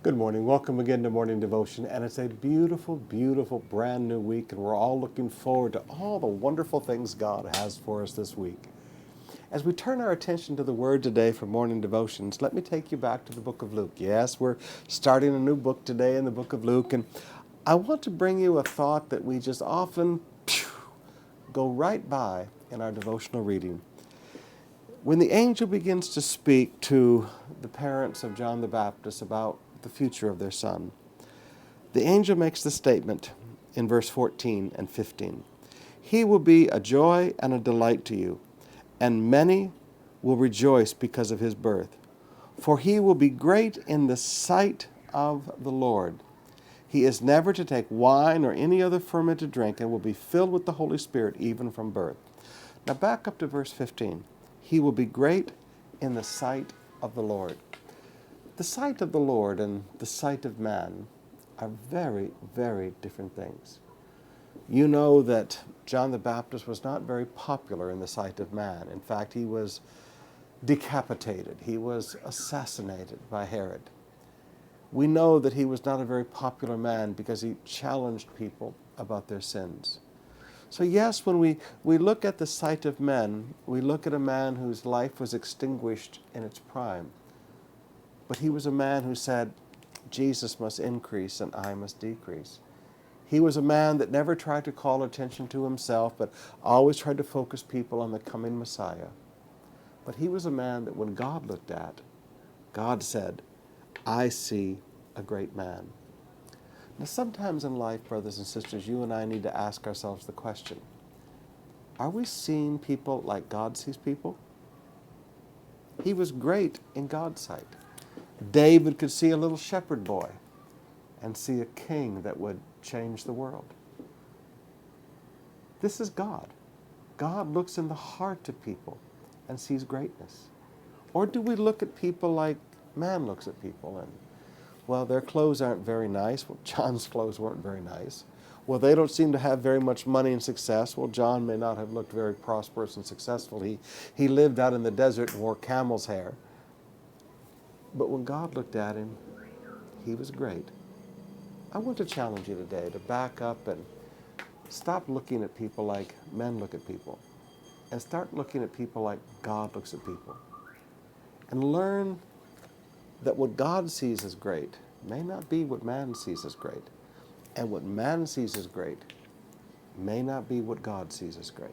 Good morning. Welcome again to Morning Devotion. And it's a beautiful, beautiful brand new week. And we're all looking forward to all the wonderful things God has for us this week. As we turn our attention to the Word today for morning devotions, let me take you back to the book of Luke. Yes, we're starting a new book today in the book of Luke. And I want to bring you a thought that we just often go right by in our devotional reading. When the angel begins to speak to the parents of John the Baptist about the future of their son, the angel makes the statement in verse 14 and 15. He will be a joy and a delight to you, and many will rejoice because of his birth. For he will be great in the sight of the Lord. He is never to take wine or any other fermented drink, and will be filled with the Holy Spirit even from birth. Now back up to verse 15. He will be great in the sight of the Lord. The sight of the Lord and the sight of man are very, very different things. You know that John the Baptist was not very popular in the sight of man. In fact, he was decapitated. He was assassinated by Herod. We know that he was not a very popular man because he challenged people about their sins. So yes, when we look at the sight of men, we look at a man whose life was extinguished in its prime. But he was a man who said, Jesus must increase and I must decrease. He was a man that never tried to call attention to himself, but always tried to focus people on the coming Messiah. But he was a man that when God looked at, God said, I see a great man. Now sometimes in life, brothers and sisters, you and I need to ask ourselves the question, are we seeing people like God sees people? He was great in God's sight. David could see a little shepherd boy and see a king that would change the world. This is God. God looks in the heart of people and sees greatness. Or do we look at people like man looks at people and, well, their clothes aren't very nice. Well, John's clothes weren't very nice. Well, they don't seem to have very much money and success. Well, John may not have looked very prosperous and successful. He lived out in the desert and wore camel's hair. But when God looked at him, he was great. I want to challenge you today to back up and stop looking at people like men look at people and start looking at people like God looks at people. And learn that what God sees as great may not be what man sees as great. And what man sees as great may not be what God sees as great.